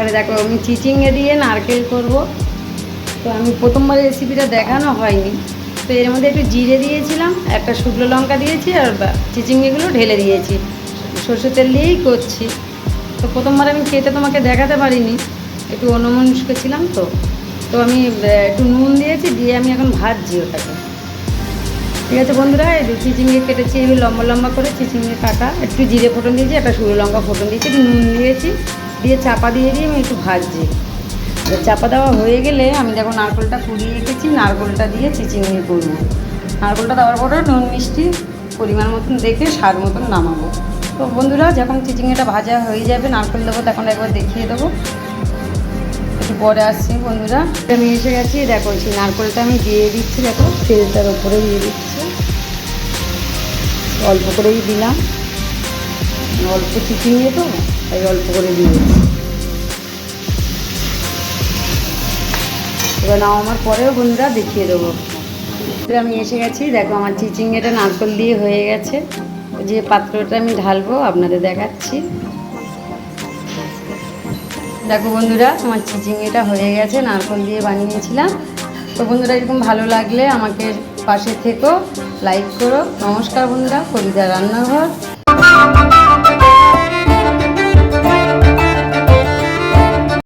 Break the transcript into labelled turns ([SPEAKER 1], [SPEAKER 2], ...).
[SPEAKER 1] এবারে দেখো আমি চিচিঙ্গে দিয়ে নারকেল করব। তো আমি প্রথমবার রেসিপিটা দেখানো হয়নি, তো এর মধ্যে একটু জিরে দিয়েছিলাম, একটা শুকনো লঙ্কা দিয়েছি, আর চিচিঙ্গেগুলো ঢেলে দিয়েছি। সরষের তেল দিয়েই করছি। তো প্রথমবার আমি খেতে তোমাকে দেখাতে পারিনি, একটু অন্যমনস্ক ছিলাম। তো আমি একটু নুন দিয়েছি, দিয়ে আমি এখন ভাজছি ওটাকে। ঠিক আছে বন্ধুরা, এই যে চিচিঙ্গে কেটেছি আমি লম্বা লম্বা করে, চিচিঙ্গে কাটা, একটু জিরে ফোড়ন দিয়েছি, একটা শুকনো লঙ্কা ফোড়ন দিয়েছি, একটু নুন দিয়েছি, দিয়ে চাপা দিয়ে আমি একটু ভাজছি। চাপা দেওয়া হয়ে গেলে আমি দেখো নারকেলটা কুড়িয়ে রেখেছি, নারকেলটা দিয়ে চিচিঙ্গে করবো। নারকেলটা দেওয়ার পরে নুন মিষ্টি পরিমাণ মতন দেখে স্বাদ মতন নামাবো। তো বন্ধুরা, যখন চিচিঙ্গেটা ভাজা হয়ে যাবে, নারকেল দেবো, তখন একবার দেখিয়ে দেবো। একটু পরে আসছি বন্ধুরা, আমি এসে গেছি। দেখো সেই নারকেলটা আমি দিয়ে দিচ্ছি, দেখো তেলটার ওপরে দিয়ে দিচ্ছি, অল্প করেই দিলাম, অল্প চিচিঙ্গে তো তাই অল্প করে দিয়ে দিচ্ছি। এবার নামানোর পরেও বন্ধুরা দেখিয়ে দেবো। আমি এসে গেছি, দেখো আমার চিচিঙ্গেটা নারকেল দিয়ে হয়ে গেছে। যে পাত্রটা আমি ঢালবো আপনাদের দেখাচ্ছি। দেখো বন্ধুরা, আমার চিচিঙ্গেটা হয়ে গেছে, নারকেল দিয়ে বানিয়েছিলাম। তো বন্ধুরা, এরকম ভালো লাগলে আমাকে পাশে থেকো, লাইক করো। নমস্কার বন্ধুরা, কবিতা রান্নাঘর।